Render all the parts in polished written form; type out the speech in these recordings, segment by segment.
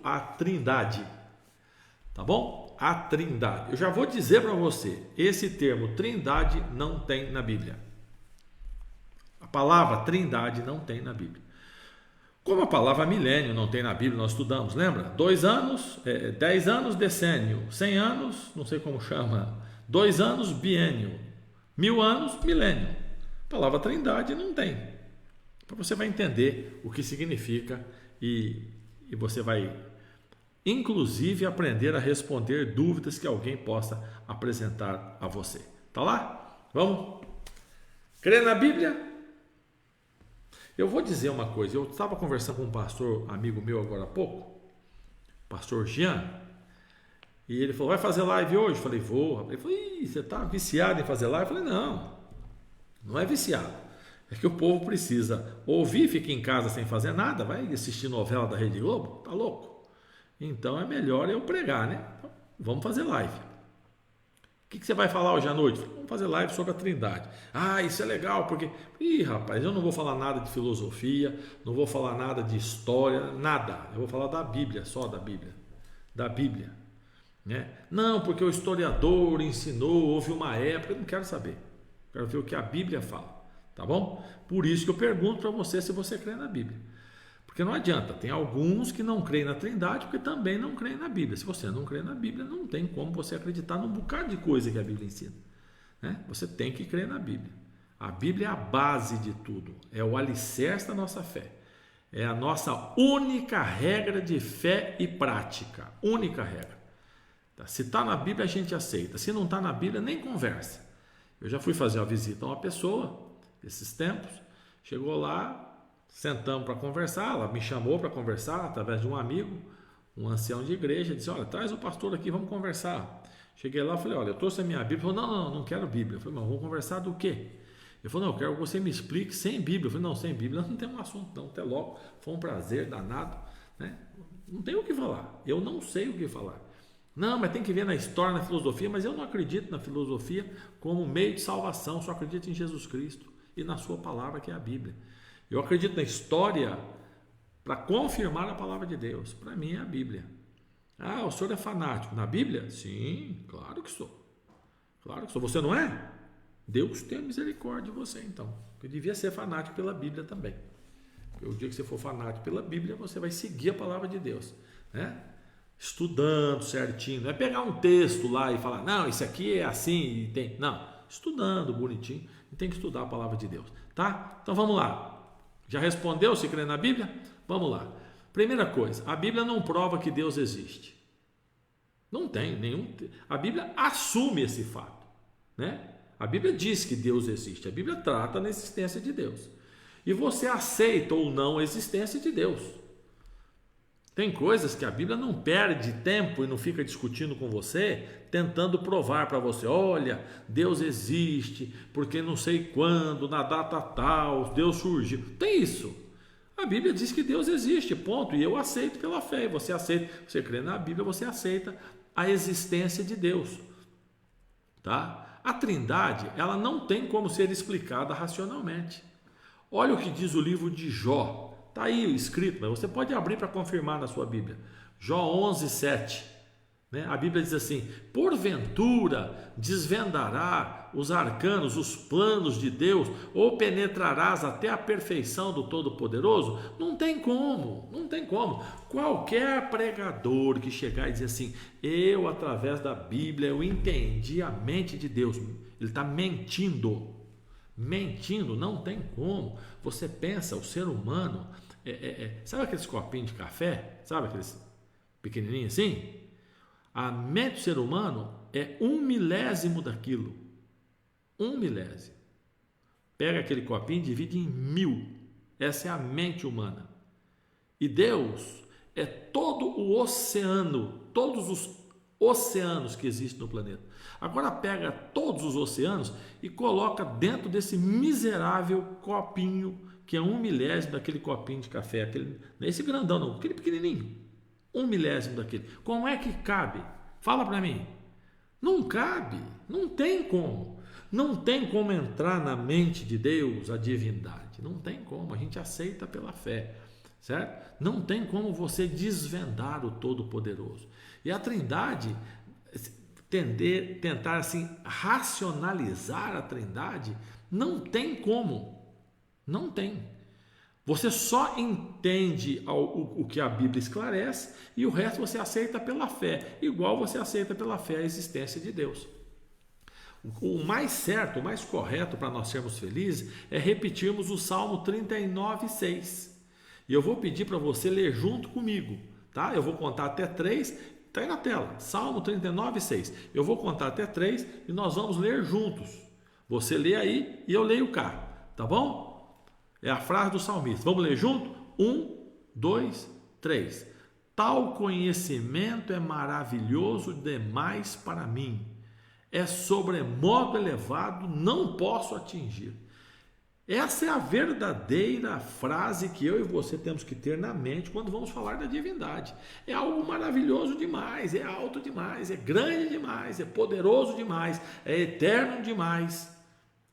a Trindade. Tá bom? A Trindade. Eu já vou dizer para você, esse termo Trindade não tem na Bíblia. A palavra Trindade não tem na Bíblia. Como a palavra milênio não tem na Bíblia, nós estudamos, lembra? 2 anos, 10 anos, decênio. 100 anos, não sei como chama. 2 anos, biênio. 1000 anos, milênio. A palavra Trindade não tem. Então você vai entender o que significa e você vai, inclusive, aprender a responder dúvidas que alguém possa apresentar a você. Tá lá? Vamos? Crer na Bíblia? Eu vou dizer uma coisa. Eu estava conversando com um pastor amigo meu agora há pouco, pastor Jean, e ele falou, vai fazer live hoje? Eu falei, vou. Ele falou, você está viciado em fazer live? Eu falei, não é viciado. É que o povo precisa ouvir, fica em casa sem fazer nada, vai assistir novela da Rede Globo? Tá louco? Então é melhor eu pregar, né? Então, vamos fazer live. O que você vai falar hoje à noite? Vamos fazer live sobre a Trindade. Isso é legal, porque... rapaz, eu não vou falar nada de filosofia, não vou falar nada de história, nada. Eu vou falar da Bíblia, só da Bíblia. Da Bíblia. Né? Não, porque o historiador ensinou, houve uma época, eu não quero saber. Quero ver o que a Bíblia fala. Tá bom? Por isso que eu pergunto para você se você crê na Bíblia. Porque não adianta, tem alguns que não creem na Trindade porque também não creem na Bíblia. Se você não crê na Bíblia, não tem como você acreditar num bocado de coisa que a Bíblia ensina. Né? Você tem que crer na Bíblia. A Bíblia é a base de tudo, é o alicerce da nossa fé. É a nossa única regra de fé e prática. Única regra. Se está na Bíblia, a gente aceita. Se não está na Bíblia, nem conversa. Eu já fui fazer uma visita a uma pessoa, esses tempos, chegou lá, sentamos para conversar, ela me chamou para conversar através de um amigo, um ancião de igreja, disse, olha, traz o pastor aqui, vamos conversar. Cheguei lá, falei, olha, eu trouxe a minha Bíblia. Ele falou, não quero Bíblia. Eu falei, mas vamos conversar do quê? Ele falou, não, eu quero que você me explique sem Bíblia. Eu falei, não, sem Bíblia não tem um assunto não, até logo, foi um prazer danado, né? Não tem o que falar, eu não sei o que falar. Não, mas tem que ver na história, na filosofia, mas eu não acredito na filosofia como meio de salvação, só acredito em Jesus Cristo e na sua palavra que é a Bíblia. Eu acredito na história para confirmar a palavra de Deus. Para mim é a Bíblia. O senhor é fanático. Na Bíblia? Sim, claro que sou. Claro que sou. Você não é? Deus tenha misericórdia de você, então. Porque devia ser fanático pela Bíblia também. Porque o dia que você for fanático pela Bíblia, você vai seguir a palavra de Deus, né? Estudando certinho. Não é pegar um texto lá e falar, não, isso aqui é assim e tem. Não, estudando bonitinho. E tem que estudar a palavra de Deus, tá? Então vamos lá. Já respondeu se crê na Bíblia? Vamos lá. Primeira coisa, a Bíblia não prova que Deus existe. Não tem nenhum. A Bíblia assume esse fato, né? A Bíblia diz que Deus existe. A Bíblia trata da existência de Deus. E você aceita ou não a existência de Deus. Tem coisas que a Bíblia não perde tempo e não fica discutindo com você, tentando provar para você, olha, Deus existe, porque não sei quando, na data tal, Deus surgiu. Tem isso. A Bíblia diz que Deus existe, ponto. E eu aceito pela fé. Você aceita, você crê na Bíblia, você aceita a existência de Deus. Tá? A Trindade, ela não tem como ser explicada racionalmente. Olha o que diz o livro de Jó. Está aí escrito, mas você pode abrir para confirmar na sua Bíblia. Jó 11, 7. Né? A Bíblia diz assim, porventura desvendará os arcanos, os planos de Deus, ou penetrarás até a perfeição do Todo-Poderoso? Não tem como, não tem como. Qualquer pregador que chegar e dizer assim, eu através da Bíblia, eu entendi a mente de Deus, ele está mentindo. Mentindo, não tem como. Você pensa, o ser humano, sabe aqueles copinhos de café? Sabe aqueles pequenininhos assim? A mente do ser humano é 1/1000 daquilo. 1/1000. Pega aquele copinho e divide em 1000. Essa é a mente humana. E Deus é todo o oceano, todos os oceanos que existem no planeta. Agora pega todos os oceanos e coloca dentro desse miserável copinho, que é 1/1000 daquele copinho de café, aquele, não é esse grandão não, aquele pequenininho, 1/1000 daquele. Como é que cabe? Fala para mim. Não cabe, não tem como. Não tem como entrar na mente de Deus a divindade. Não tem como, a gente aceita pela fé. certo? Não tem como você desvendar o Todo-Poderoso. E a Trindade, tentar assim racionalizar a Trindade, não tem como, não tem. Você só entende o que a Bíblia esclarece e o resto você aceita pela fé, igual você aceita pela fé a existência de Deus. O mais certo, o mais correto para nós sermos felizes é repetirmos o Salmo 39:6. E eu vou pedir para você ler junto comigo, tá? Eu vou contar até 3, está aí na tela, Salmo 39:6. Eu vou contar até 3 e nós vamos ler juntos. Você lê aí e eu leio cá, tá bom? É a frase do salmista. Vamos ler junto? 1, 2, 3. Tal conhecimento é maravilhoso demais para mim. É sobremodo elevado, não posso atingir. Essa é a verdadeira frase que eu e você temos que ter na mente quando vamos falar da divindade. É algo maravilhoso demais, é alto demais, é grande demais, é poderoso demais, é eterno demais.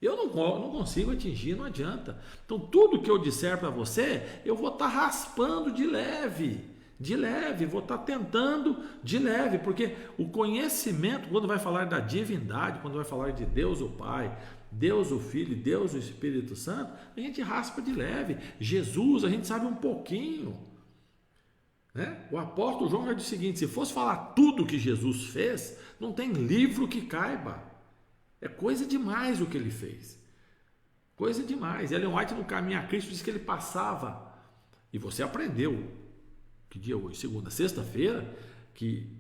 Eu não consigo atingir, não adianta. Então, tudo que eu disser para você, eu vou estar raspando de leve, vou estar tentando de leve, porque o conhecimento, quando vai falar da divindade, quando vai falar de Deus o Pai, Deus o Filho, Deus o Espírito Santo, a gente raspa de leve. Jesus, a gente sabe um pouquinho, né? O apóstolo João já disse o seguinte: se fosse falar tudo que Jesus fez, não tem livro que caiba. É coisa demais o que ele fez. Coisa demais. Ellen White, no Caminho a Cristo, diz que ele passava, e você aprendeu, que dia é hoje? Segunda, sexta-feira, que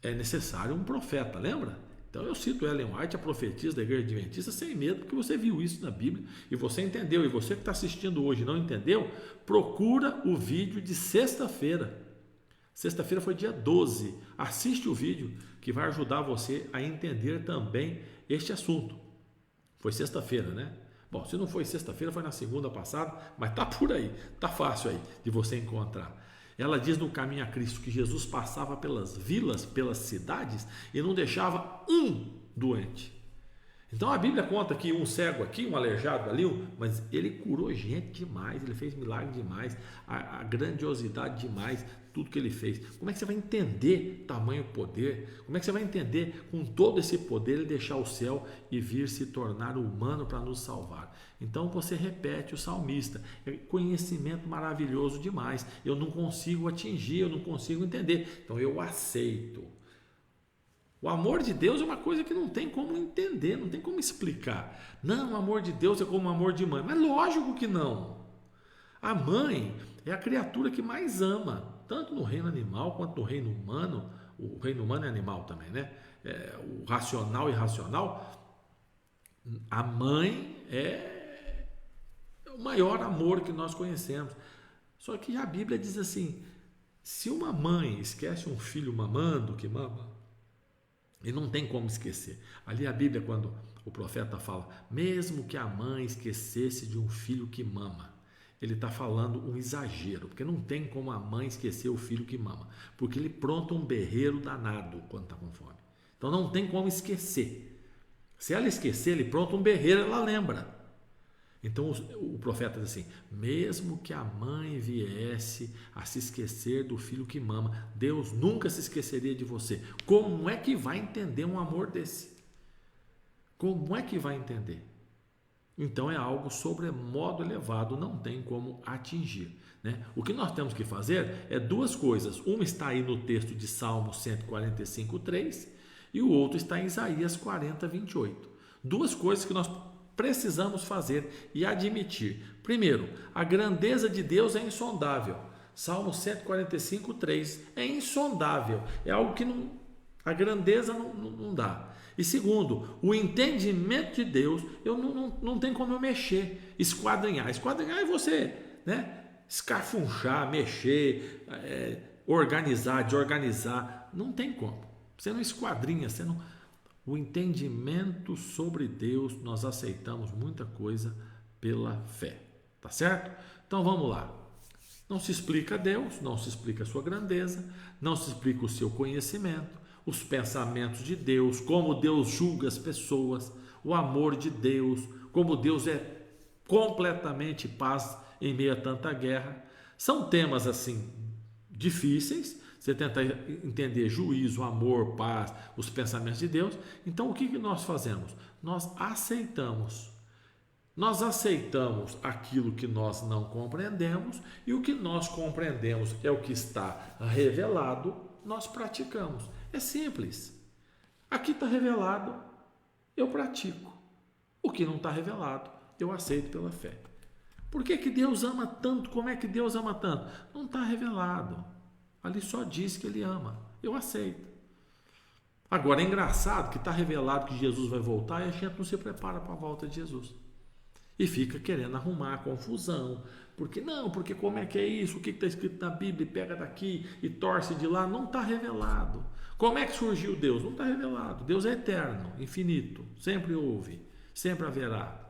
é necessário um profeta, lembra? Então eu cito Ellen White, a profetisa da Igreja Adventista, sem medo, porque você viu isso na Bíblia e você entendeu. E você que está assistindo hoje e não entendeu, procura o vídeo de sexta-feira. Sexta-feira foi dia 12. Assiste o vídeo que vai ajudar você a entender também este assunto. Foi sexta-feira, né? Bom, se não foi sexta-feira, foi na segunda passada, mas está por aí, está fácil aí de você encontrar. Ela diz no Caminho a Cristo que Jesus passava pelas vilas, pelas cidades e não deixava um doente. Então a Bíblia conta que um cego aqui, um aleijado ali, mas ele curou gente demais, ele fez milagre demais, a grandiosidade demais, tudo que ele fez. Como é que você vai entender tamanho poder? Como é que você vai entender com todo esse poder ele deixar o céu e vir se tornar humano para nos salvar? Então você repete o salmista, é conhecimento maravilhoso demais, eu não consigo atingir, eu não consigo entender, então eu aceito. O amor de Deus é uma coisa que não tem como entender, não tem como explicar. Não, o amor de Deus é como o amor de mãe. Mas lógico que não. A mãe é a criatura que mais ama, tanto no reino animal quanto no reino humano. O reino humano é animal também, né? O racional e irracional. A mãe é o maior amor que nós conhecemos. Só que a Bíblia diz assim: se uma mãe esquece um filho mamando, que mama, e não tem como esquecer. Ali a Bíblia, quando o profeta fala, mesmo que a mãe esquecesse de um filho que mama, ele está falando um exagero, porque não tem como a mãe esquecer o filho que mama, porque ele pronta um berreiro danado quando está com fome. Então não tem como esquecer. Se ela esquecer, ele pronta um berreiro, ela lembra. Então o profeta diz assim: mesmo que a mãe viesse a se esquecer do filho que mama, Deus nunca se esqueceria de você. Como é que vai entender um amor desse? Como é que vai entender? Então é algo sobremodo elevado, não tem como atingir, né? O que nós temos que fazer é duas coisas. Uma está aí no texto de Salmo 145:3 e o outro está em Isaías 40:28. Duas coisas que nós precisamos fazer e admitir. Primeiro, a grandeza de Deus é insondável. Salmo 145:3 é insondável, é algo que a grandeza não dá. E segundo, o entendimento de Deus, eu não tem como eu mexer, esquadrinhar. Esquadrinhar é você, né? Escarfunchar, mexer, organizar, desorganizar. Não tem como. Você não esquadrinha, você não... O entendimento sobre Deus, nós aceitamos muita coisa pela fé, tá certo? Então vamos lá. Não se explica Deus, não se explica a sua grandeza, não se explica o seu conhecimento, os pensamentos de Deus, como Deus julga as pessoas, o amor de Deus, como Deus é completamente paz em meio a tanta guerra. São temas assim difíceis, você tenta entender juízo, amor, paz, os pensamentos de Deus. Então o que nós fazemos? Nós aceitamos aquilo que nós não compreendemos, e o que nós compreendemos é o que está revelado, nós praticamos. É simples. Aqui está revelado, eu pratico. O que não está revelado, eu aceito pela fé. Por que Deus ama tanto? Como é que Deus ama tanto? Não está revelado. Ali só diz que Ele ama. Eu aceito. Agora é engraçado que está revelado que Jesus vai voltar e a gente não se prepara para a volta de Jesus. E fica querendo arrumar a confusão. Porque como é que é isso? O que está escrito na Bíblia? Pega daqui e torce de lá. Não está revelado. Como é que surgiu Deus? Não está revelado. Deus é eterno, infinito. Sempre houve, sempre haverá.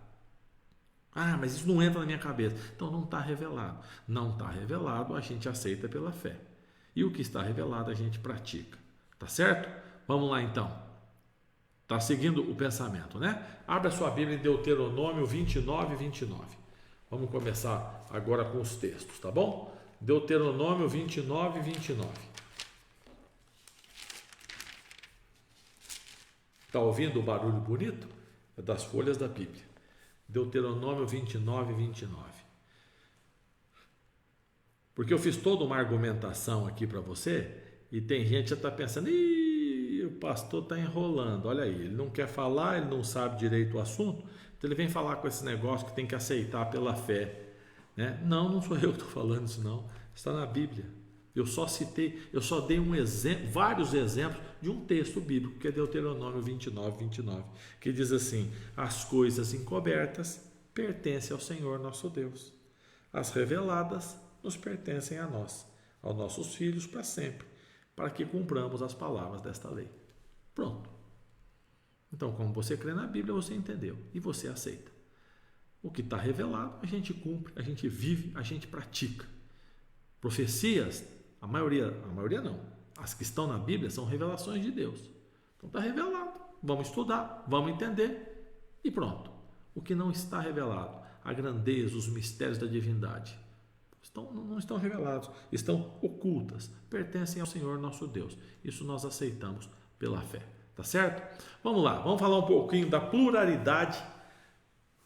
Mas isso não entra na minha cabeça. Então não está revelado. Não está revelado, a gente aceita pela fé. E o que está revelado a gente pratica. Tá certo? Vamos lá então. Está seguindo o pensamento, né? Abra sua Bíblia em Deuteronômio 29, 29. Vamos começar agora com os textos, tá bom? Deuteronômio 29, 29. Está ouvindo o barulho bonito? É das folhas da Bíblia. Deuteronômio 29, 29. Porque eu fiz toda uma argumentação aqui para você, e tem gente que já está pensando, o pastor está enrolando, olha aí, ele não quer falar, ele não sabe direito o assunto, então ele vem falar com esse negócio que tem que aceitar pela fé, né? Não sou eu que estou falando isso não, está na Bíblia. Eu só dei um exemplo, vários exemplos de um texto bíblico, que é Deuteronômio 29, 29, que diz assim: as coisas encobertas pertencem ao Senhor nosso Deus, as reveladas nos pertencem a nós, aos nossos filhos para sempre, para que cumpramos as palavras desta lei. Pronto. Então, como você crê na Bíblia, você entendeu e você aceita. O que está revelado, a gente cumpre, a gente vive, a gente pratica. Profecias, a maioria não, as que estão na Bíblia são revelações de Deus. Então está revelado, vamos estudar, vamos entender e pronto. O que não está revelado, a grandeza, os mistérios da divindade, não estão revelados, estão ocultas, pertencem ao Senhor nosso Deus. Isso nós aceitamos pela fé, tá certo? Vamos lá, vamos falar um pouquinho da pluralidade,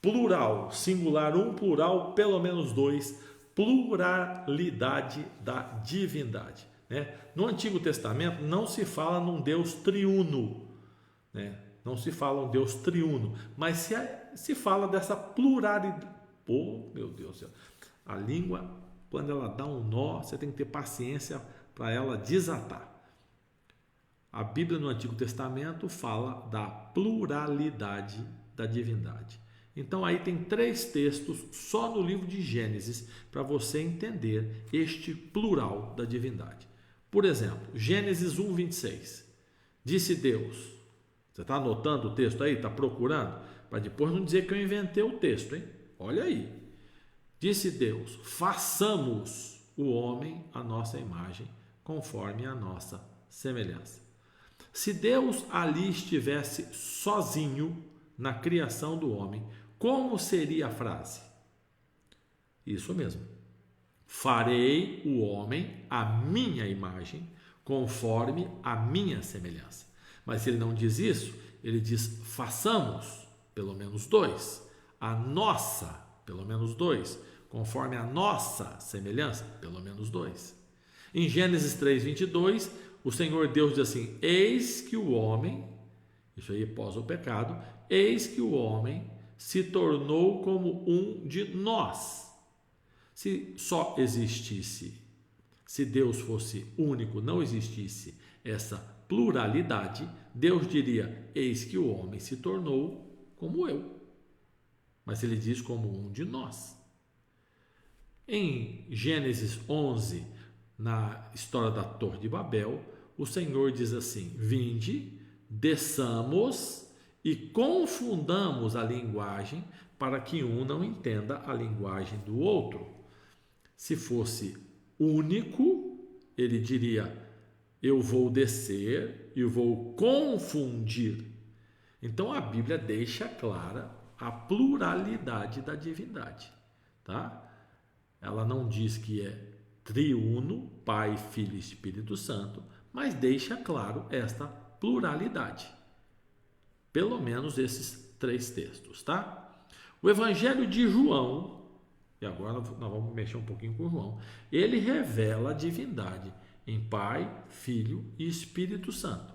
plural, singular um, plural pelo menos dois, pluralidade da divindade, né? No Antigo Testamento não se fala num Deus triuno, né? Não se fala um Deus triuno, mas se fala dessa pluralidade. Meu Deus do céu, a língua, quando ela dá um nó, você tem que ter paciência para ela desatar. A Bíblia no Antigo Testamento fala da pluralidade da divindade. Então aí tem 3 textos só no livro de Gênesis para você entender este plural da divindade. Por exemplo, Gênesis 1, 26. Disse Deus. Você está anotando o texto aí? Está procurando? Para depois não dizer que eu inventei o texto, hein? Olha aí. Disse Deus: façamos o homem à nossa imagem, conforme a nossa semelhança. Se Deus ali estivesse sozinho na criação do homem, como seria a frase? Isso mesmo. Farei o homem à minha imagem, conforme a minha semelhança. Mas ele não diz isso, ele diz: façamos, pelo menos 2, a nossa, pelo menos 2, conforme a nossa semelhança, pelo menos 2. Em Gênesis 3, 22, o Senhor Deus diz assim: eis que o homem, isso aí pós o pecado, eis que o homem se tornou como um de nós. Se só existisse, se Deus fosse único, não existisse essa pluralidade, Deus diria: eis que o homem se tornou como eu. Mas ele diz como um de nós. Em Gênesis 11, na história da Torre de Babel, o Senhor diz assim: vinde, desçamos e confundamos a linguagem, para que um não entenda a linguagem do outro. Se fosse único, ele diria: eu vou descer e vou confundir. Então a Bíblia deixa clara a pluralidade da divindade, tá? Ela não diz que é triuno, Pai, Filho e Espírito Santo, mas deixa claro esta pluralidade. Pelo menos esses 3 textos, tá? O Evangelho de João, e agora nós vamos mexer um pouquinho com João, ele revela a divindade em Pai, Filho e Espírito Santo.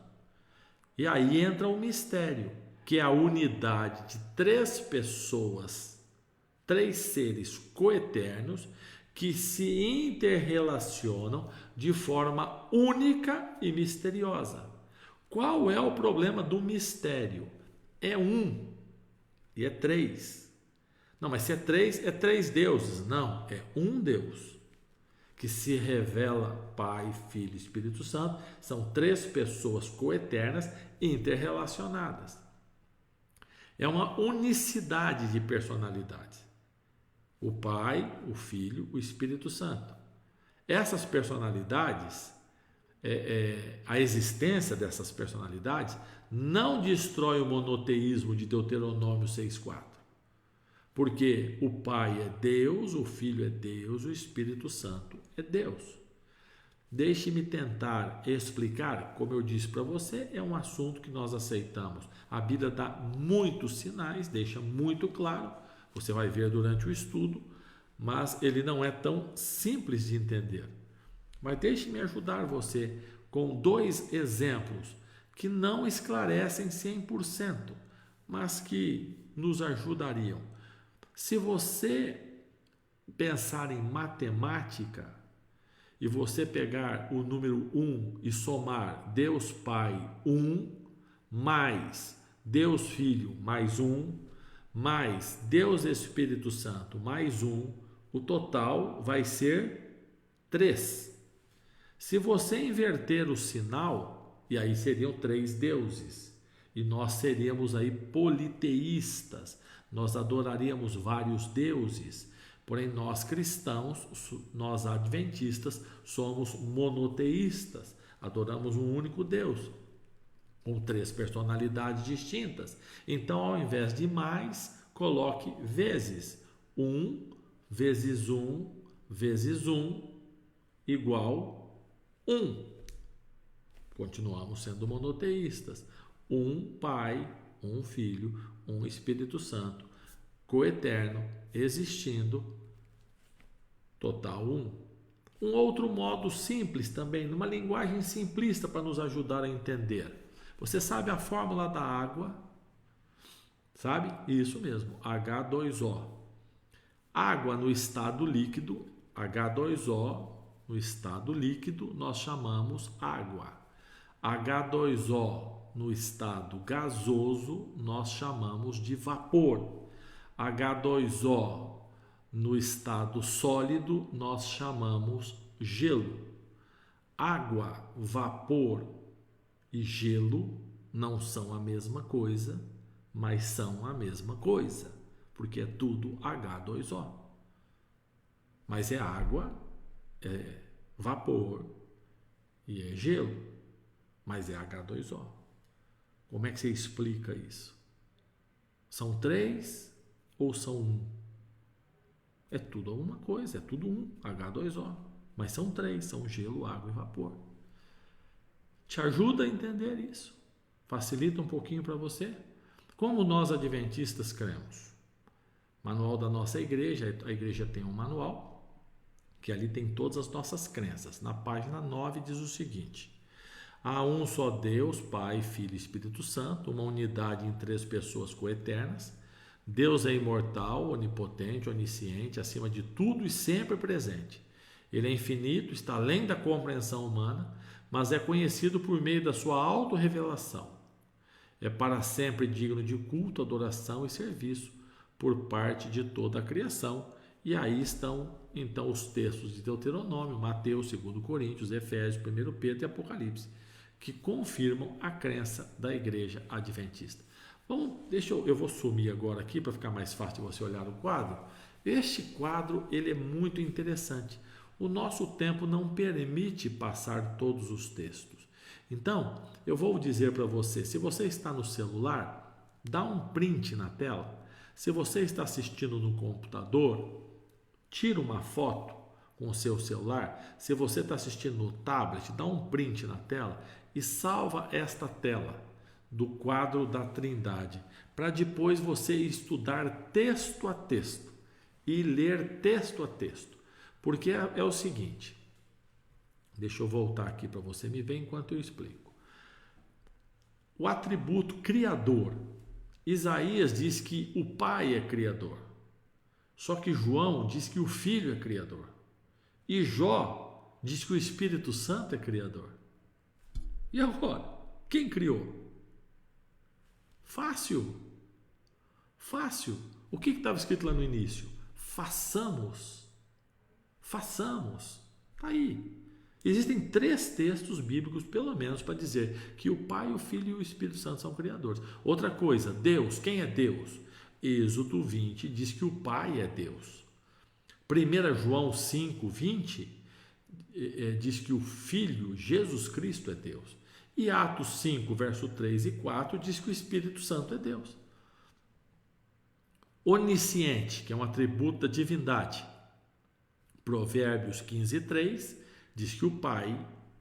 E aí entra o mistério, que é a unidade de 3 pessoas, 3 seres coeternos, que se interrelacionam de forma única e misteriosa. Qual é o problema do mistério? É um e é 3. Não, mas se é 3, é 3 deuses. Não, é um Deus que se revela Pai, Filho e Espírito Santo. São 3 pessoas coeternas interrelacionadas. É uma unicidade de personalidades. O Pai, o Filho, o Espírito Santo. Essas personalidades, a existência dessas personalidades não destrói o monoteísmo de Deuteronômio 6,4. Porque o Pai é Deus, o Filho é Deus, o Espírito Santo é Deus. Deixe-me tentar explicar, como eu disse para você, é um assunto que nós aceitamos. A Bíblia dá muitos sinais, deixa muito claro, você vai ver durante o estudo, mas ele não é tão simples de entender. Mas deixe-me ajudar você com 2 exemplos que não esclarecem 100%, mas que nos ajudariam. Se você pensar em matemática e você pegar o número 1 e somar Deus Pai 1 mais Deus Filho mais 1 mais Deus Espírito Santo mais 1, o total vai ser 3. Se você inverter o sinal, e aí seriam 3 deuses, e nós seríamos aí politeístas, nós adoraríamos vários deuses, porém nós cristãos, nós adventistas, somos monoteístas, adoramos um único Deus, com 3 personalidades distintas. Então, ao invés de mais, coloque vezes. 1 vezes 1 vezes 1 igual 1. Continuamos sendo monoteístas. Um Pai, um Filho, um Espírito Santo, coeterno, existindo, total 1. Um outro modo simples também, numa linguagem simplista para nos ajudar a entender. Você sabe a fórmula da água? Sabe? Isso mesmo, H2O. Água no estado líquido, H2O no estado líquido, nós chamamos água. H2O no estado gasoso, nós chamamos de vapor. H2O no estado sólido, nós chamamos gelo. Água, vapor e gelo não são a mesma coisa, mas são a mesma coisa, porque é tudo H2O. Mas é água, é vapor e é gelo, mas é H2O. Como é que você explica isso? São 3 ou são 1? É tudo uma coisa, é tudo um, H2O. Mas são 3, são gelo, água e vapor. Te ajuda a entender isso? Facilita um pouquinho para você? Como nós adventistas cremos? Manual da nossa igreja, a igreja tem um manual, que ali tem todas as nossas crenças. Na página 9 diz o seguinte: há um só Deus, Pai, Filho e Espírito Santo, uma unidade em 3 pessoas coeternas. Deus é imortal, onipotente, onisciente, acima de tudo e sempre presente. Ele é infinito, está além da compreensão humana, mas é conhecido por meio da sua autorrevelação. É para sempre digno de culto, adoração e serviço por parte de toda a criação. E aí estão, então, os textos de Deuteronômio, Mateus, 2 Coríntios, Efésios, 1 Pedro e Apocalipse, que confirmam a crença da igreja adventista. Bom, eu vou sumir agora aqui para ficar mais fácil de você olhar o quadro. Este quadro ele é muito interessante. O nosso tempo não permite passar todos os textos. Então, eu vou dizer para você, se você está no celular, dá um print na tela. Se você está assistindo no computador, tira uma foto com o seu celular, se você está assistindo no tablet, dá um print na tela e salva esta tela do quadro da Trindade, para depois você estudar texto a texto e ler texto a texto. Porque é o seguinte, deixa eu voltar aqui para você me ver enquanto eu explico. O atributo criador, Isaías diz que o Pai é criador, só que João diz que o Filho é criador, e Jó diz que o Espírito Santo é criador. E agora, quem criou? Fácil. O que estava escrito lá no início? Façamos. Está aí. Existem 3 textos bíblicos, pelo menos, para dizer que o Pai, o Filho e o Espírito Santo são criadores. Outra coisa, Deus, quem é Deus? Êxodo 20 diz que o Pai é Deus. 1 João 5, 20 diz que o Filho, Jesus Cristo, é Deus. E Atos 5, verso 3 e 4 diz que o Espírito Santo é Deus. Onisciente, que é um atributo da divindade. Provérbios 15, 3 diz que o Pai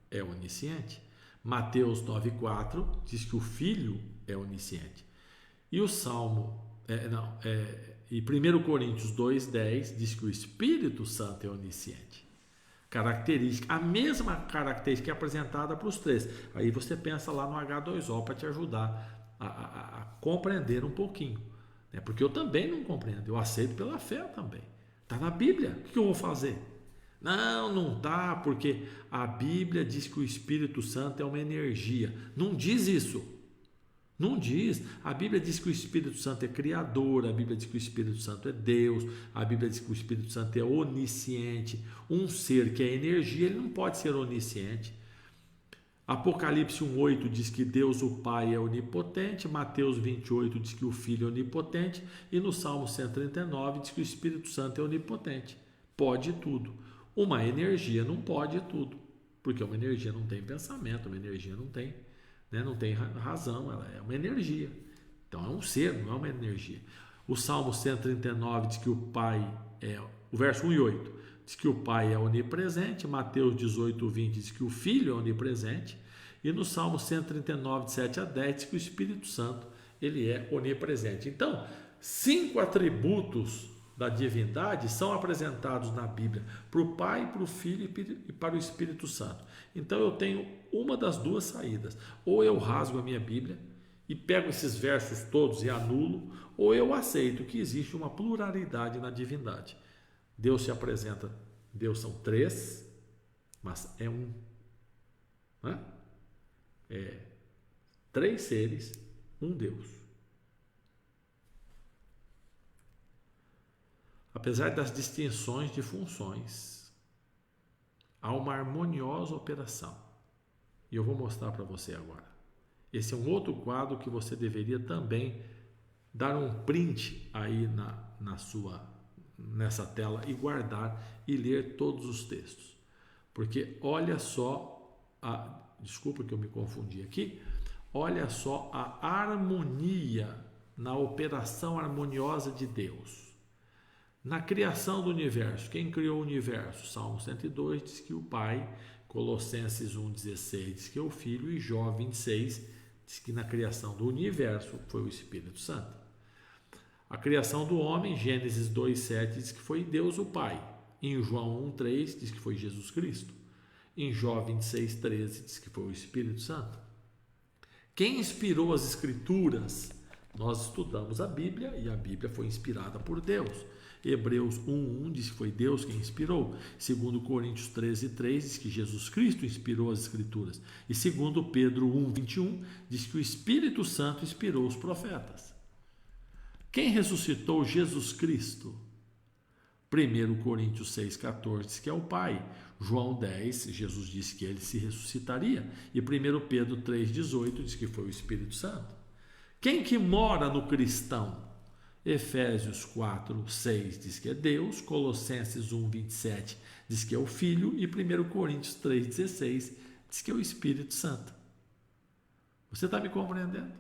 é onisciente. Mateus 9, 4 diz que o Filho é onisciente. E o Salmo, e 1 Coríntios 2, 10 diz que o Espírito Santo é onisciente. Característica, a mesma característica que é apresentada para os 3. Aí você pensa lá no H2O para te ajudar a compreender um pouquinho. Né? Porque eu também não compreendo, eu aceito pela fé também. Está na Bíblia, o que eu vou fazer? Não está, porque a Bíblia diz que o Espírito Santo é uma energia. Não diz isso. Não diz. A Bíblia diz que o Espírito Santo é criador, a Bíblia diz que o Espírito Santo é Deus, a Bíblia diz que o Espírito Santo é onisciente. Um ser que é energia, ele não pode ser onisciente. Apocalipse 1,8 diz que Deus o Pai é onipotente, Mateus 28 diz que o Filho é onipotente e no Salmo 139 diz que o Espírito Santo é onipotente, pode tudo. Uma energia não pode tudo, porque uma energia não tem pensamento, uma energia não tem razão, ela é uma energia. Então é um ser, não é uma energia. O Salmo 139 diz que o Pai o verso 1 e 8 diz que o Pai é onipresente, Mateus 18, 20 diz que o Filho é onipresente, e no Salmo 139, de 7 a 10 diz que o Espírito Santo ele é onipresente. Então, 5 atributos da divindade são apresentados na Bíblia para o Pai, para o Filho e para o Espírito Santo. Então eu tenho uma das 2 saídas: ou eu rasgo a minha Bíblia e pego esses versos todos e anulo, ou eu aceito que existe uma pluralidade na divindade. Deus se apresenta, Deus são 3, mas é um. Né? 3 seres, um Deus. Apesar das distinções de funções, há uma harmoniosa operação. E eu vou mostrar para você agora. Esse é um outro quadro que você deveria também dar um print aí nessa tela e guardar e ler todos os textos. Porque olha só, desculpa que eu me confundi aqui, olha só a harmonia na operação harmoniosa de Deus. Na criação do universo, quem criou o universo? Salmo 102 diz que o Pai, Colossenses 1,16 diz que é o Filho, e Jó 26 diz que na criação do universo foi o Espírito Santo. A criação do homem, Gênesis 2,7 diz que foi Deus o Pai. Em João 1,3 diz que foi Jesus Cristo. Em Jó 26,13 diz que foi o Espírito Santo. Quem inspirou as Escrituras? Nós estudamos a Bíblia e a Bíblia foi inspirada por Deus. Hebreus 1,1 diz que foi Deus quem inspirou. 2 Coríntios 13,3 diz que Jesus Cristo inspirou as Escrituras. E 2 Pedro 1,21 diz que o Espírito Santo inspirou os profetas. Quem ressuscitou Jesus Cristo? 1 Coríntios 6,14 diz que é o Pai. João 10, Jesus disse que ele se ressuscitaria. E 1 Pedro 3,18 diz que foi o Espírito Santo. Quem que mora no cristão? Efésios 4, 6 diz que é Deus, Colossenses 1, 27 diz que é o Filho e 1 Coríntios 3, 16 diz que é o Espírito Santo. Você está me compreendendo?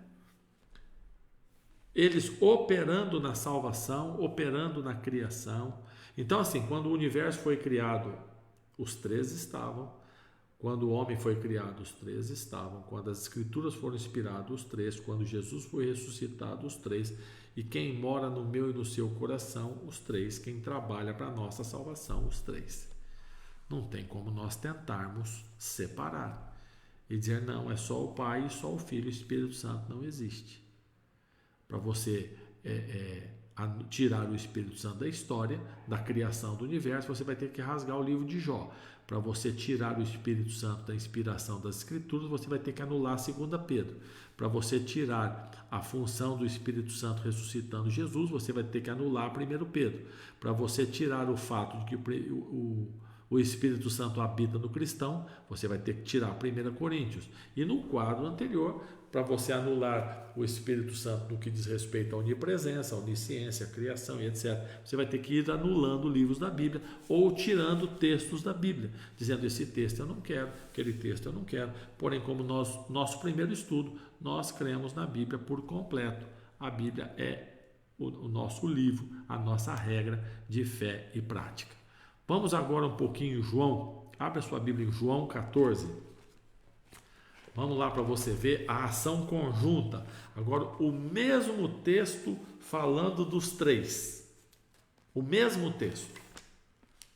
Eles operando na salvação, operando na criação. Então assim, quando o universo foi criado Os três estavam. Quando o homem foi criado, os três estavam. Quando as escrituras foram inspiradas, os três. Quando Jesus foi ressuscitado, os três. E quem mora no meu e no seu coração, os três. Quem trabalha para a nossa salvação, os três. Não tem como nós tentarmos separar e dizer, não, é só o Pai e só o Filho, o Espírito Santo. Não existe. Para você tirar o Espírito Santo da história, da criação do universo, você vai ter que rasgar o livro de Jó. Para você tirar o Espírito Santo da inspiração das Escrituras, você vai ter que anular 2 Pedro. Para você tirar a função do Espírito Santo ressuscitando Jesus, você vai ter que anular 1 Pedro. Para você tirar o fato de que o Espírito Santo habita no cristão, você vai ter que tirar 1 Coríntios. E no quadro anterior, para você anular o Espírito Santo no que diz respeito à onipresença, à onisciência, à criação e etc., você vai ter que ir anulando livros da Bíblia ou tirando textos da Bíblia, dizendo, esse texto eu não quero, aquele texto eu não quero. Porém, como nosso primeiro estudo, nós cremos na Bíblia por completo. A Bíblia é o nosso livro, a nossa regra de fé e prática. Vamos agora um pouquinho em João. Abre a sua Bíblia em João 14. Vamos lá para você ver a ação conjunta. Agora, o mesmo texto falando dos três. O mesmo texto.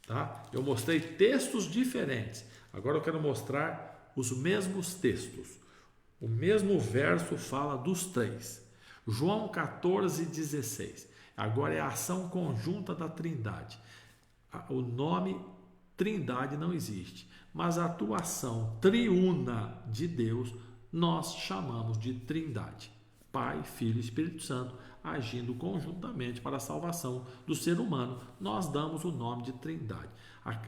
Tá? Eu mostrei textos diferentes. Agora eu quero mostrar os mesmos textos. O mesmo verso fala dos três. João 14, 16. Agora é a ação conjunta da Trindade. O nome Trindade não existe, mas a atuação triuna de Deus nós chamamos de Trindade. Pai, Filho e Espírito Santo agindo conjuntamente para a salvação do ser humano. Nós damos o nome de Trindade.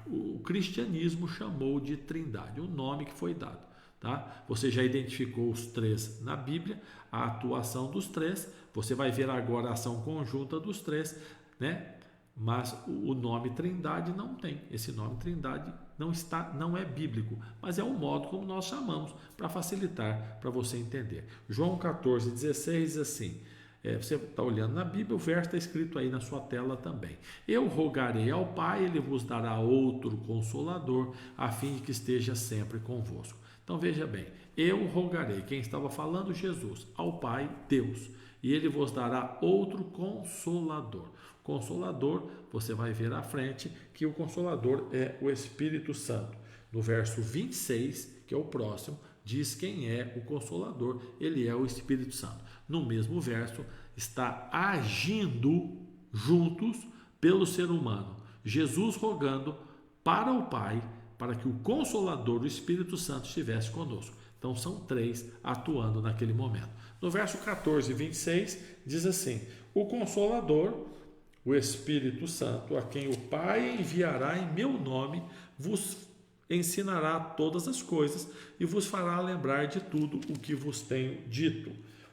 O cristianismo chamou de Trindade, o nome que foi dado. Tá? Você já identificou os três na Bíblia, a atuação dos três. Você vai ver agora a ação conjunta dos três, né? Mas o nome Trindade não tem. Esse nome Trindade não é bíblico, mas é um modo como nós chamamos para facilitar para você entender. João 14, 16 diz assim, você está olhando na Bíblia, o verso está escrito aí na sua tela também. Eu rogarei ao Pai, Ele vos dará outro Consolador, a fim de que esteja sempre convosco. Então veja bem, eu rogarei, quem estava falando? Jesus, ao Pai, Deus, e Ele vos dará outro Consolador. Consolador, você vai ver à frente que o Consolador é o Espírito Santo. No verso 26, que é o próximo, diz quem é o Consolador, ele é o Espírito Santo. No mesmo verso, está agindo juntos pelo ser humano. Jesus rogando para o Pai, para que o Consolador, o Espírito Santo, estivesse conosco. Então, são três atuando naquele momento. No verso 14 e 26, diz assim, o Consolador, o Espírito Santo, a quem o Pai enviará em meu nome, vos ensinará todas as coisas e vos fará lembrar de tudo o que vos tenho dito.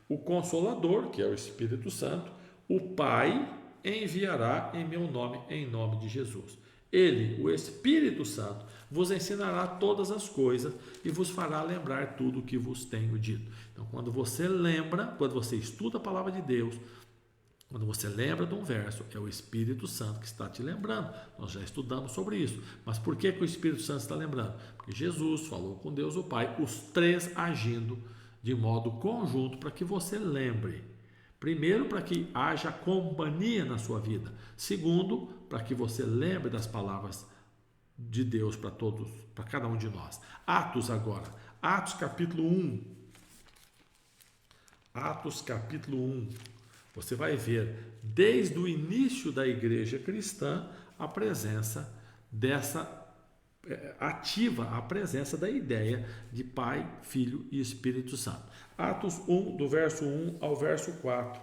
O Consolador, que é o Espírito Santo, o Pai enviará em meu nome, em nome de Jesus. Ele, o Espírito Santo, vos ensinará todas as coisas e vos fará lembrar tudo o que vos tenho dito. Então, quando você lembra, quando você estuda a palavra de Deus, quando você lembra de um verso, é o Espírito Santo que está te lembrando. Nós já estudamos sobre isso. Mas por que o Espírito Santo está lembrando? Porque Jesus falou com Deus o Pai, os três agindo de modo conjunto para que você lembre. Primeiro, para que haja companhia na sua vida. Segundo, para que você lembre das palavras de Deus para todos, para cada um de nós. Atos agora. Atos capítulo 1. Atos capítulo 1. Você vai ver, desde o início da igreja cristã, a presença ativa a presença da ideia de Pai, Filho e Espírito Santo. Atos 1, do verso 1 ao verso 4.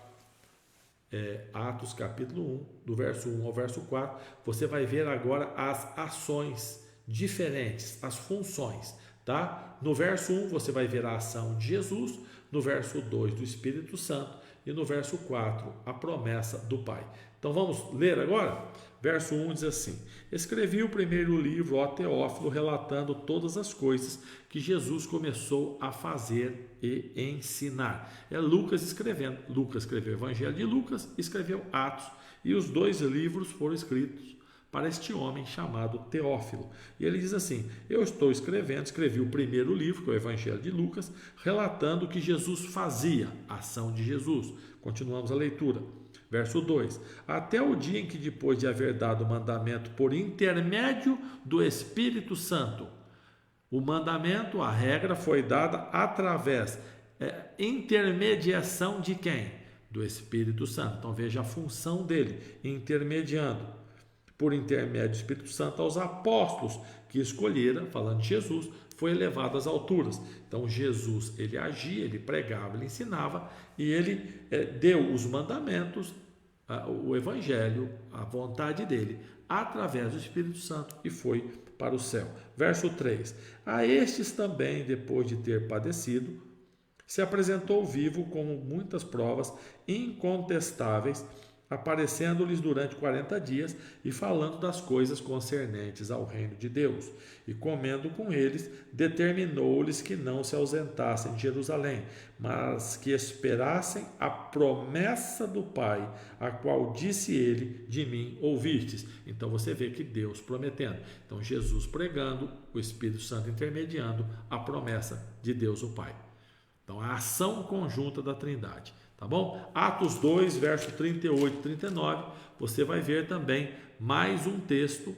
Atos capítulo 1, do verso 1 ao verso 4, você vai ver agora as ações diferentes, as funções. Tá? No verso 1 você vai ver a ação de Jesus, no verso 2 do Espírito Santo e no verso 4 a promessa do Pai. Então vamos ler agora? Verso 1 diz assim: escrevi o primeiro livro, ó Teófilo, relatando todas as coisas que Jesus começou a fazer e ensinar. É Lucas escrevendo. Lucas escreveu o Evangelho de Lucas, escreveu Atos, e os dois livros foram escritos para este homem chamado Teófilo. E ele diz assim: eu estou escrevi o primeiro livro, que é o Evangelho de Lucas, relatando o que Jesus fazia, a ação de Jesus. Continuamos a leitura. Verso 2: até o dia em que, depois de haver dado o mandamento por intermédio do Espírito Santo, o mandamento, a regra foi dada através, intermediação de quem? Do Espírito Santo. Então veja a função dele, intermediando, por intermédio do Espírito Santo, aos apóstolos que escolhera, falando de Jesus, foi elevado às alturas. Então Jesus, ele agia, ele pregava, ele ensinava e ele deu os mandamentos, o Evangelho, a vontade dele, através do Espírito Santo, e foi para o céu. Verso 3: a estes também, depois de ter padecido, se apresentou vivo com muitas provas incontestáveis, aparecendo-lhes durante 40 dias e falando das coisas concernentes ao reino de Deus. E comendo com eles, determinou-lhes que não se ausentassem de Jerusalém, mas que esperassem a promessa do Pai, a qual disse ele: de mim ouvistes. Então você vê que Deus prometendo. Então Jesus pregando, o Espírito Santo intermediando a promessa de Deus o Pai. Então a ação conjunta da Trindade. Tá bom? Atos 2, verso 38 e 39, você vai ver também mais um texto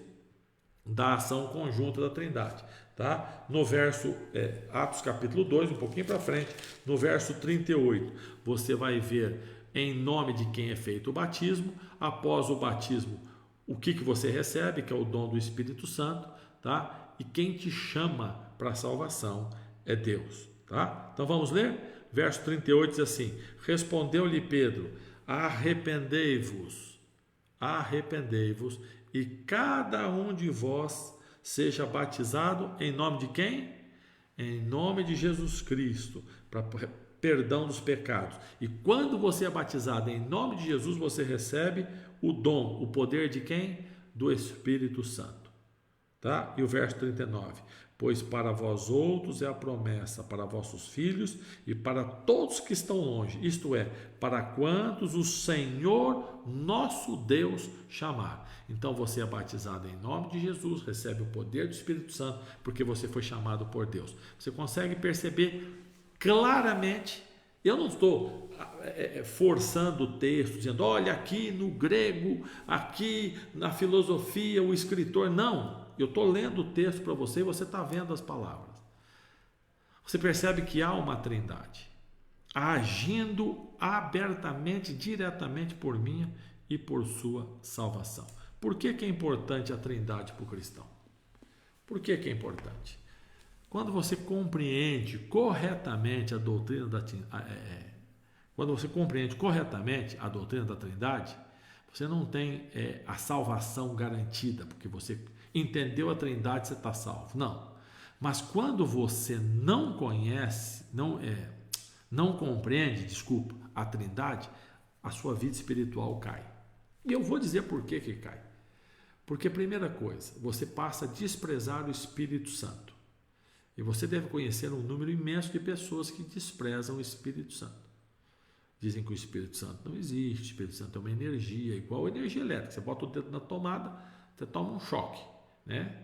da ação conjunta da Trindade. Tá? No verso, Atos capítulo 2, um pouquinho para frente, no verso 38, você vai ver em nome de quem é feito o batismo. Após o batismo, o que você recebe, que é o dom do Espírito Santo, tá? E quem te chama para a salvação é Deus. Tá? Então vamos ler? Verso 38 diz assim: respondeu-lhe Pedro: arrependei-vos, e cada um de vós seja batizado em nome de quem? Em nome de Jesus Cristo, para perdão dos pecados. E quando você é batizado em nome de Jesus, você recebe o dom, o poder de quem? Do Espírito Santo. Tá? E o verso 39: pois para vós outros é a promessa, para vossos filhos e para todos que estão longe, isto é, para quantos o Senhor nosso Deus chamar. Então você é batizado em nome de Jesus, recebe o poder do Espírito Santo, porque você foi chamado por Deus. Você consegue perceber claramente. Eu não estou forçando o texto, dizendo, olha, aqui no grego, aqui na filosofia, o escritor. Não, eu estou lendo o texto para você e você está vendo as palavras. Você percebe que há uma Trindade, agindo abertamente, diretamente por minha e por sua salvação. Por que é importante a Trindade para o cristão? Por que é importante? Quando você compreende corretamente a doutrina da Trindade, você não tem a salvação garantida, porque você entendeu a Trindade, você está salvo. Não. Mas quando você não conhece, não compreende, a Trindade, a sua vida espiritual cai. E eu vou dizer por que cai. Porque, primeira coisa, você passa a desprezar o Espírito Santo. E você deve conhecer um número imenso de pessoas que desprezam o Espírito Santo. Dizem que o Espírito Santo não existe, o Espírito Santo é uma energia, igual a energia elétrica. Você bota o dedo na tomada, você toma um choque. Né?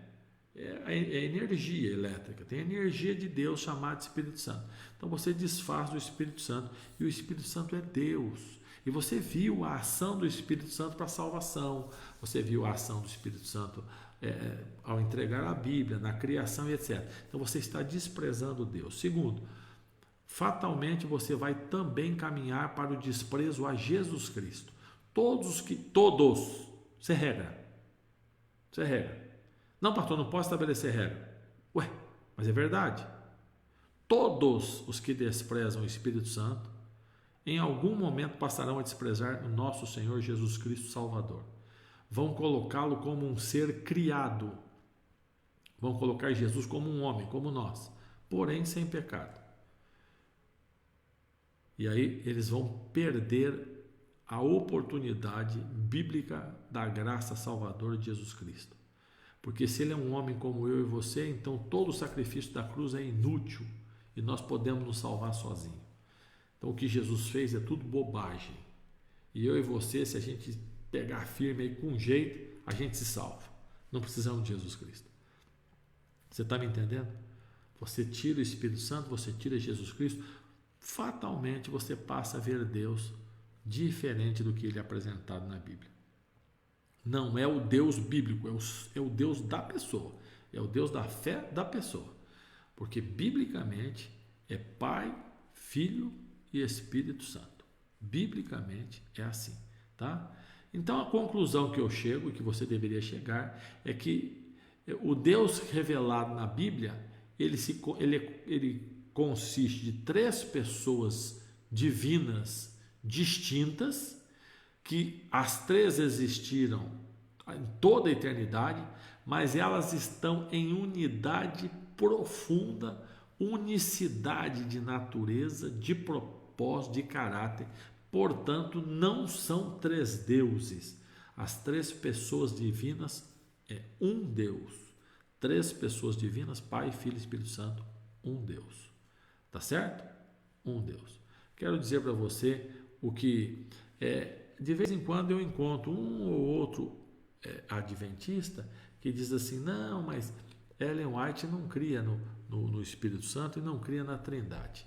É energia elétrica, tem a energia de Deus chamada Espírito Santo. Então você desfaz do Espírito Santo, e o Espírito Santo é Deus. E você viu a ação do Espírito Santo para a salvação, você viu a ação do Espírito Santo ao entregar a Bíblia, na criação e etc. Então você está desprezando Deus. Segundo, fatalmente você vai também caminhar para o desprezo a Jesus Cristo. Todos, isso é regra. Não, pastor, não posso estabelecer regra. Ué, mas é verdade. Todos os que desprezam o Espírito Santo, em algum momento passarão a desprezar o nosso Senhor Jesus Cristo Salvador. Vão colocá-lo como um ser criado. Vão colocar Jesus como um homem, como nós, porém sem pecado. E aí eles vão perder a oportunidade bíblica da graça salvadora de Jesus Cristo. Porque se ele é um homem como eu e você, então todo o sacrifício da cruz é inútil e nós podemos nos salvar sozinhos. Então o que Jesus fez é tudo bobagem. E eu e você, se a gente pegar firme aí com jeito, a gente se salva. Não precisamos de Jesus Cristo. Você está me entendendo? Você tira o Espírito Santo, você tira Jesus Cristo, fatalmente você passa a ver Deus diferente do que ele é apresentado na Bíblia. Não é o Deus bíblico, é o Deus da pessoa, é o Deus da fé da pessoa. Porque biblicamente é Pai, Filho e Espírito Santo. Biblicamente é assim, tá? Então a conclusão que eu chego, e que você deveria chegar, é que o Deus revelado na Bíblia, ele consiste de 3 pessoas divinas distintas, que as 3 existiram em toda a eternidade, mas elas estão em unidade profunda, unicidade de natureza, de propósito, de caráter. Portanto, não são 3 deuses. As 3 pessoas divinas é um Deus. 3 pessoas divinas, Pai, Filho e Espírito Santo, um Deus. Tá certo? Um Deus. Quero dizer para você o que de vez em quando eu encontro um ou outro adventista que diz assim: não, mas Ellen White não cria no Espírito Santo e não cria na Trindade.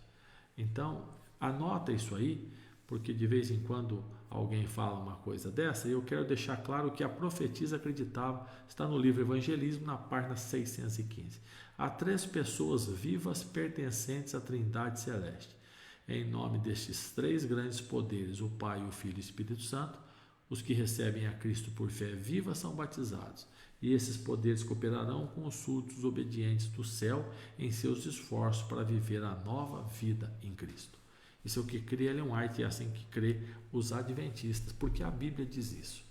Então, anota isso aí, porque de vez em quando alguém fala uma coisa dessa, e eu quero deixar claro que a profetisa acreditava, está no livro Evangelismo, na página 615. Há 3 pessoas vivas pertencentes à Trindade Celeste. Em nome destes 3 grandes poderes, o Pai, o Filho e o Espírito Santo, os que recebem a Cristo por fé viva são batizados, e esses poderes cooperarão com os súditos obedientes do céu em seus esforços para viver a nova vida em Cristo. Isso é o que crê Ellen White, e é assim que crê os adventistas, porque a Bíblia diz isso.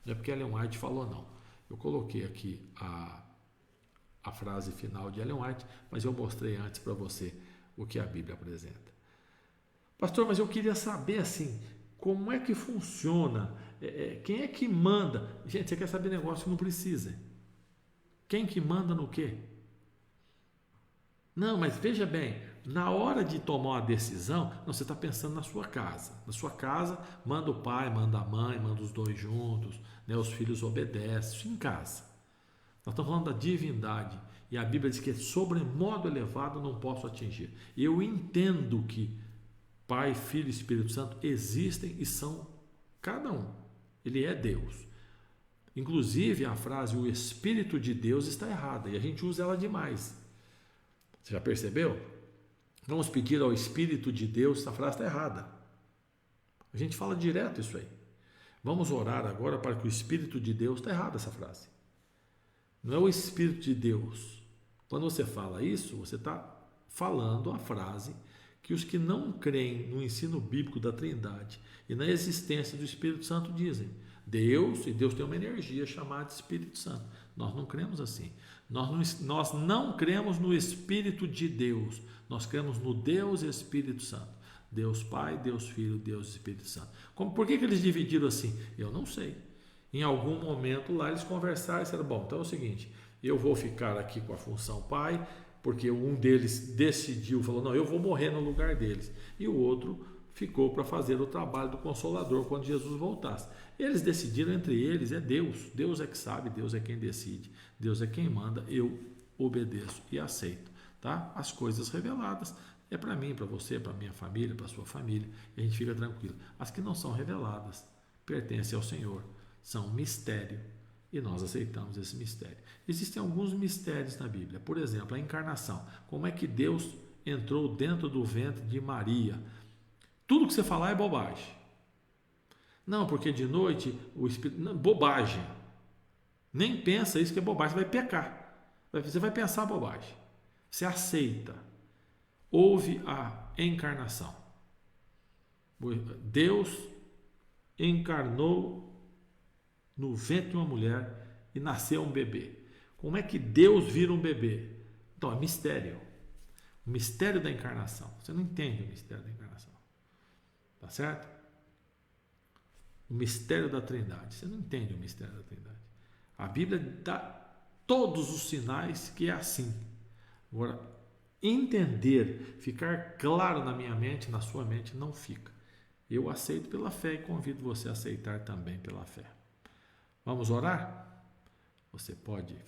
Não é porque Ellen White falou, não. Eu coloquei aqui a frase final de Ellen White, mas eu mostrei antes para você o que a Bíblia apresenta. Pastor, mas eu queria saber assim, como é que funciona? Quem é que manda? Gente, você quer saber negócio que não precisa. Quem que manda no quê? Não, mas veja bem, na hora de tomar uma decisão, não, você está pensando na sua casa. Na sua casa, manda o pai, manda a mãe, manda os 2 juntos, né? Os filhos obedecem, isso em casa. Nós estamos falando da divindade, e a Bíblia diz que sobremodo elevado não posso atingir. Eu entendo que Pai, Filho e Espírito Santo existem e são cada um. Ele é Deus. Inclusive a frase o Espírito de Deus está errada, e a gente usa ela demais. Você já percebeu? Vamos pedir ao Espírito de Deus, essa frase está errada. A gente fala direto isso aí. Vamos orar agora para que o Espírito de Deus, está errada essa frase. Não é o Espírito de Deus. Quando você fala isso, você está falando a frase que os que não creem no ensino bíblico da Trindade e na existência do Espírito Santo dizem. Deus, e Deus tem uma energia chamada Espírito Santo. Nós não cremos assim. Nós não cremos no Espírito de Deus. Nós cremos no Deus Espírito Santo. Deus Pai, Deus Filho, Deus Espírito Santo. Por que eles dividiram assim? Eu não sei. Em algum momento lá eles conversaram e disseram, bom, então é o seguinte, eu vou ficar aqui com a função Pai, porque um deles decidiu, falou, não, eu vou morrer no lugar deles. E o outro ficou para fazer o trabalho do Consolador quando Jesus voltasse. Eles decidiram entre eles, é Deus. Deus é que sabe, Deus é quem decide, Deus é quem manda, eu obedeço e aceito. Tá? As coisas reveladas é para mim, para você, para minha família, para sua família, e a gente fica tranquilo. As que não são reveladas pertencem ao Senhor, são um mistério. E nós aceitamos esse mistério. Existem alguns mistérios na Bíblia. Por exemplo, a encarnação. Como é que Deus entrou dentro do ventre de Maria? Tudo que você falar é bobagem. Não, porque de noite o Espírito... Não, bobagem. Nem pensa isso que é bobagem. Você vai pecar. Você vai pensar bobagem. Você aceita. Houve a encarnação. Deus encarnou no ventre de uma mulher e nasceu um bebê. Como é que Deus vira um bebê? Então, é mistério. O mistério da encarnação. Você não entende o mistério da encarnação. Tá certo? O mistério da Trindade. Você não entende o mistério da Trindade. A Bíblia dá todos os sinais que é assim. Agora, entender, ficar claro na minha mente, na sua mente, não fica. Eu aceito pela fé e convido você a aceitar também pela fé. Vamos orar? Você pode